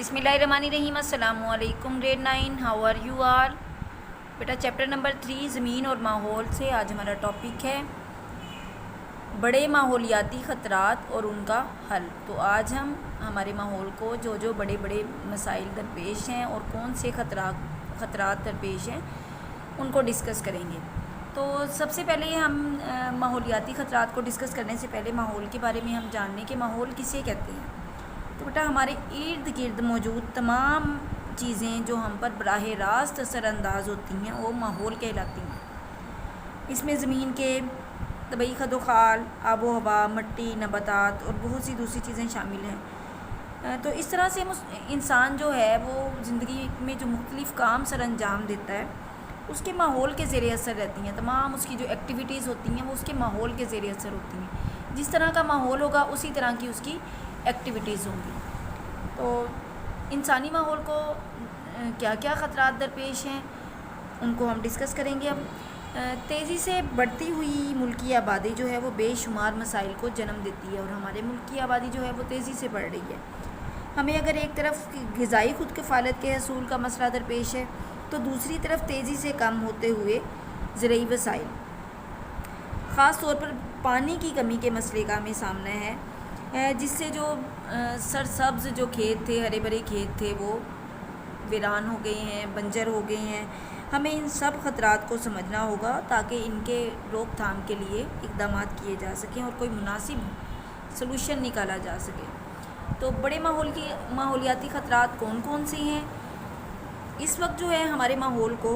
बिस्मिल्लाहिर्रहमानिर्रहीम। अस्सलामु अलैकुम। ग्रेड 9, हाउ आर यू आर बेटा। चैप्टर नंबर 3 ज़मीन और माहौल से आज हमारा टॉपिक है बड़े माहौलियाती ख़तरात और उनका हल। तो आज हम हमारे माहौल को जो बड़े बड़े मसाइल दरपेश हैं और कौन से ख़तरात दरपेश हैं उनको डिस्कस करेंगे। तो सबसे पहले हम माहौलियाती ख़तरात को डिस्कस करने से पहले माहौल के बारे में हम जान लें कि माहौल किसे कहते हैं। तो बेटा हमारे इर्द गिर्द मौजूद तमाम चीज़ें जो हम पर बराह रास्त असरअंदाज होती हैं वो माहौल कहलाती हैं। इसमें ज़मीन के तबई खदोखाल, आबो हवा, मिट्टी, नबातात और बहुत सी दूसरी चीज़ें शामिल हैं। तो इस तरह से इंसान जो है वो ज़िंदगी में जो मुख्तलिफ़ काम सर अंजाम देता है उसके माहौल के ज़ेरे असर रहती हैं। तमाम उसकी जो एक्टिविटीज़ होती हैं वो उसके माहौल के ज़ेरे असर होती हैं। जिस तरह का माहौल होगा उसी तरह की उसकी एक्टिविटीज़ होंगी। तो इंसानी माहौल को क्या क्या ख़तरात दरपेश हैं उनको हम डिस्कस करेंगे। अब तेज़ी से बढ़ती हुई मुल्की आबादी जो है वो बेशुमार मसाइल को जन्म देती है और हमारे मुल्क की आबादी जो है वो तेज़ी से बढ़ रही है। हमें अगर एक तरफ ग़िज़ाई खुद कफ़ालत के हसूल का मसला दरपेश है तो दूसरी तरफ तेज़ी से कम होते हुए ज़रई वसाइल, ख़ास तौर पर पानी की कमी के मसले का हमें सामना है, जिससे जो सरसब्ज़ जो खेत थे, हरे भरे खेत थे, वो वीरान हो गए हैं, बंजर हो गए हैं। हमें इन सब ख़तरात को समझना होगा ताकि इनके रोकथाम के लिए इक़दाम किए जा सकें और कोई मुनासिब सलूशन निकाला जा सके। तो बड़े माहौलियाती ख़तरात कौन कौन से हैं? इस वक्त जो है हमारे माहौल को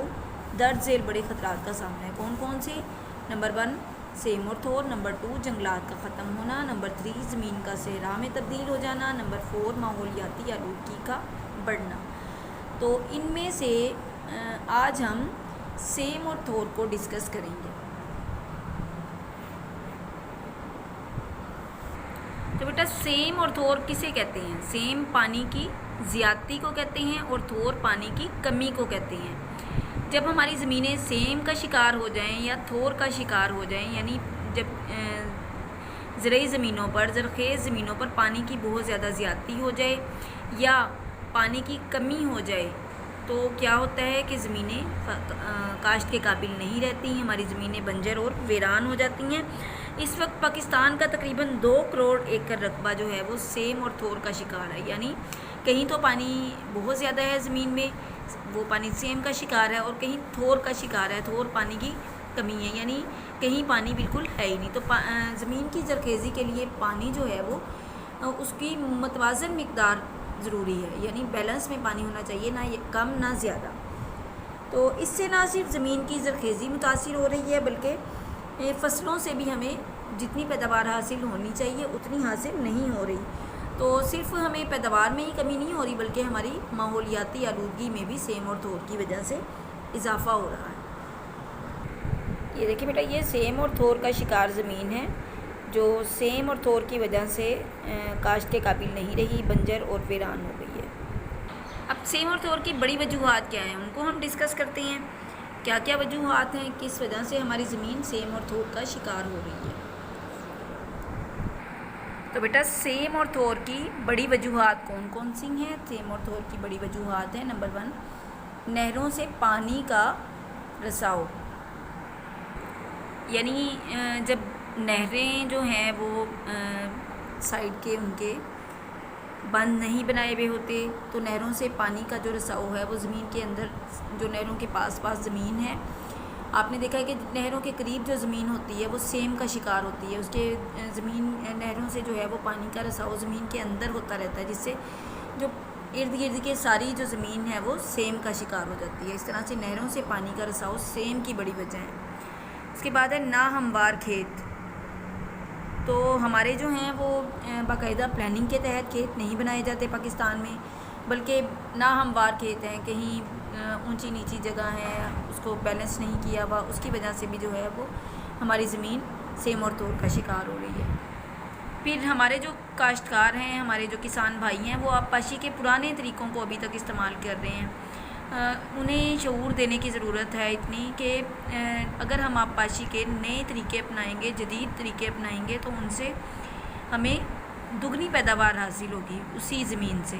दर्ज झेल बड़े ख़तरात का सामना है। कौन कौन से? नंबर 1 सेम और थोर, नंबर 2 जंगलात का ख़त्म होना, नंबर 3 ज़मीन का सहरा में तब्दील हो जाना, नंबर 4 माहौलियाती आलूदगी का बढ़ना। तो इनमें से आज हम सेम और थोर को डिस्कस करेंगे। तो बेटा सेम और थोर किसे कहते हैं? सेम पानी की ज़्यादती को कहते हैं और थोर पानी की कमी को कहते हैं। जब हमारी ज़मीनें सेम का शिकार हो जाएं या थोर का शिकार हो जाएं, यानी जब ज़रई ज़मीनों पर, ज़रख़ेज़ ज़मीनों पर पानी की बहुत ज़्यादा ज़्यादती हो जाए या पानी की कमी हो जाए तो क्या होता है कि ज़मीनें काश्त के काबिल नहीं रहती, हमारी ज़मीनें बंजर और वीरान हो जाती हैं। इस वक्त पाकिस्तान का तकरीबन 2 करोड़ एकड़ रकबा जो है वो सेम और थोर का शिकार है। यानी कहीं तो पानी बहुत ज़्यादा है ज़मीन में, वो पानी सेम का शिकार है, और कहीं थोर का शिकार है, थोर पानी की कमी है, यानी कहीं पानी बिल्कुल है ही नहीं। तो ज़मीन की ज़रख़ेज़ी के लिए पानी जो है वो उसकी मतवाज़न मिक़दार ज़रूरी है, यानी बैलेंस में पानी होना चाहिए, ना ये कम ना ज़्यादा। तो इससे ना सिर्फ ज़मीन की ज़रख़ेज़ी मुतासिर हो रही है बल्कि फ़सलों से भी हमें जितनी पैदावार हासिल होनी चाहिए उतनी हासिल नहीं हो रही। तो सिर्फ हमें पैदावार में ही कमी नहीं हो रही बल्कि हमारी माहौलियाती आलूदगी में भी सेम और थोर की वजह से इजाफ़ा हो रहा है। ये देखिए बेटा, ये सेम और थोर का शिकार ज़मीन है जो सेम और थोर की वजह से काश्त के काबिल नहीं रही, बंजर और वीरान हो गई है। अब सेम और थोर की बड़ी वजूहात क्या हैं उनको हम डिस्कस करते हैं। क्या क्या वजूहात हैं, किस वजह से हमारी ज़मीन सेम और थोर का शिकार हो रही है? तो बेटा सेम और थोर की बड़ी वजूहात कौन कौन सी हैं? सेम और थोर की बड़ी वजूहात हैं। नंबर 1 नहरों से पानी का रिसाव, यानी जब नहरें जो हैं वो साइड के उनके बंद नहीं बनाए हुए होते तो नहरों से पानी का जो रिसाव है वो ज़मीन के अंदर, जो नहरों के पास ज़मीन है, आपने देखा है कि नहरों के करीब जो ज़मीन होती है वो सेम का शिकार होती है। उसके ज़मीन नहरों से जो है वो पानी का रिसाव ज़मीन के अंदर होता रहता है, जिससे जो इर्द गिर्द के सारी जो ज़मीन है वो सेम का शिकार हो जाती है। इस तरह से नहरों से पानी का रिसाव सेम की बड़ी वजह है। उसके बाद है नाहमवार खेत। तो हमारे जो हैं वो बाकायदा प्लानिंग के तहत खेत नहीं बनाए जाते पाकिस्तान में, बल्कि नाहमवार खेत हैं, कहीं ऊंची नीची जगह है, उसको बैलेंस नहीं किया हुआ, उसकी वजह से भी जो है वो हमारी ज़मीन सेम और तोड़ का शिकार हो रही है। फिर हमारे जो काश्तकार हैं, हमारे जो किसान भाई हैं, वो आबपाशी के पुराने तरीक़ों को अभी तक इस्तेमाल कर रहे हैं। उन्हें शऊर देने की ज़रूरत है इतनी कि अगर हम आबपाशी के नए तरीके अपनाएंगे, जदीद तरीके अपनाएंगे तो उनसे हमें दुगनी पैदावार हासिल होगी उसी ज़मीन से।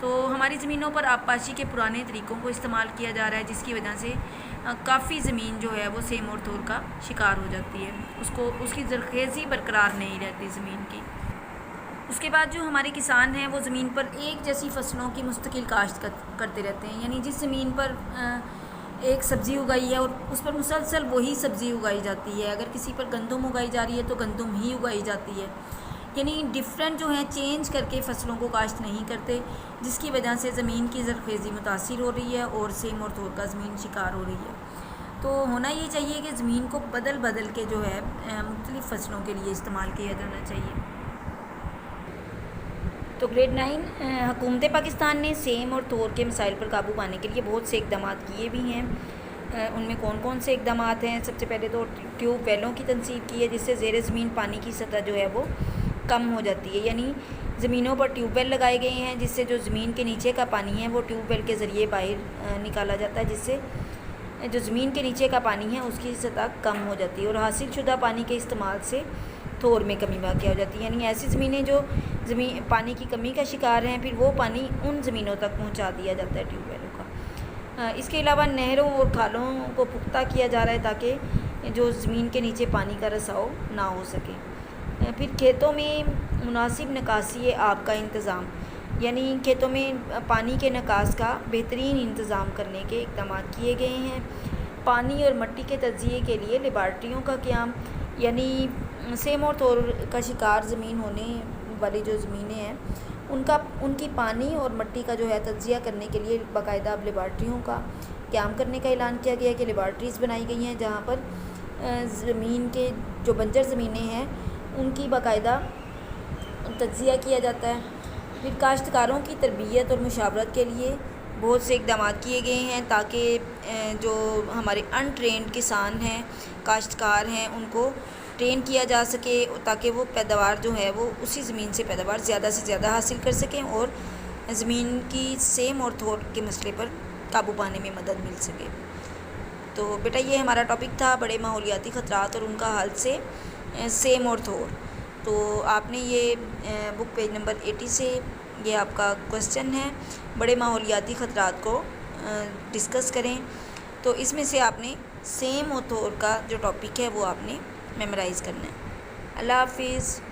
तो हमारी ज़मीनों पर आबपाशी के पुराने तरीक़ों को इस्तेमाल किया जा रहा है, जिसकी वजह से काफ़ी ज़मीन जो है वो सेम और तौर का शिकार हो जाती है, उसकी ज़रख़ेज़ी बरकरार नहीं रहती ज़मीन की। उसके बाद जो हमारे किसान हैं वो ज़मीन पर एक जैसी फ़सलों की मुस्तकिल काश्त करते रहते हैं, यानी जिस ज़मीन पर एक सब्ज़ी उगाई है और उस पर मुसलसल वही सब्ज़ी उगाई जाती है। अगर किसी पर गंदम उगाई जा रही है तो गंदम ही उगाई जाती है, यानी डिफरेंट जो है चेंज करके फ़सलों को काश्त नहीं करते, जिसकी वजह से ज़मीन की ज़रख़ेज़ी मुतासिर हो रही है और सेम और तौर का ज़मीन शिकार हो रही है। तो होना ये चाहिए कि ज़मीन को बदल बदल के जो है मुख्तलिफ़ फ़सलों के लिए इस्तेमाल किया जाना चाहिए। तो ग्रेड 9 हुकूमत पाकिस्तान ने सेम और तौर के मसाइल पर काबू पाने के लिए बहुत से इक़दाम किए भी हैं। उनमें कौन कौन से इक़दाम हैं? सबसे पहले तो ट्यूबवेलों की तनसीब की है, जिससे ज़ेर ज़मीन पानी की सतह जो है वो कम हो जाती है, यानी ज़मीनों पर ट्यूबवेल लगाए गए हैं, जिससे जो ज़मीन के नीचे का पानी है वो ट्यूबवेल के ज़रिए बाहर निकाला जाता है, जिससे जो ज़मीन के नीचे का पानी है उसकी सतह कम हो जाती है और हासिल शुदा पानी के इस्तेमाल से थोर में कमी वाक़ हो जाती है। यानी ऐसी ज़मीनें जो पानी की कमी का शिकार हैं, फिर वो पानी उन ज़मीनों तक पहुंचा दिया जाता है ट्यूबवेलों का। इसके अलावा नहरों और खालों को पुख्ता किया जा रहा है ताकि जो ज़मीन के नीचे पानी का रिसाव ना हो सके। फिर खेतों में मुनासिब निकासी आब का इंतज़ाम, यानी खेतों में पानी के निकास का बेहतरीन इंतज़ाम करने के इक़दाम किए गए हैं। पानी और मिट्टी के तज्ज़िये के लिए लेबार्ट्रियों का क़याम, यानी सेम और तौर का शिकार ज़मीन होने वाली जो ज़मीनें हैं उनकी पानी और मिट्टी का जो है तज्ज़िया करने के लिए बाकायदा अब लेबार्ट्रियों का क़याम करने का ऐलान किया गया है कि लेबार्ट्रीज़ बनाई गई हैं, जहाँ पर ज़मीन के जो बंजर ज़मीनें हैं उनकी बाकायदा तज्ज़िया किया जाता है। फिर काश्तकारों की तरबियत और मुशावरत के लिए बहुत से इक़दाम किए गए हैं ताकि जो हमारे अनट्रेंड किसान हैं, काश्तकार हैं, उनको ट्रेन किया जा सके ताकि वो पैदावार जो है वो उसी ज़मीन से पैदावार ज़्यादा से ज़्यादा हासिल कर सकें और ज़मीन की सेम और थोर के मसले पर काबू पाने में मदद मिल सके। तो बेटा ये हमारा टॉपिक था बड़े माहौलियाती ख़तरात और उनका हल से सेम और थोर। तो आपने ये बुक पेज नंबर 80 से ये आपका क्वेश्चन है, बड़े माहौलियाती ख़तरात को डिस्कस करें। तो इसमें से आपने सेम और थोर का जो टॉपिक है वो आपने मेमोराइज़ करना है। अल्लाह हाफ़िज़।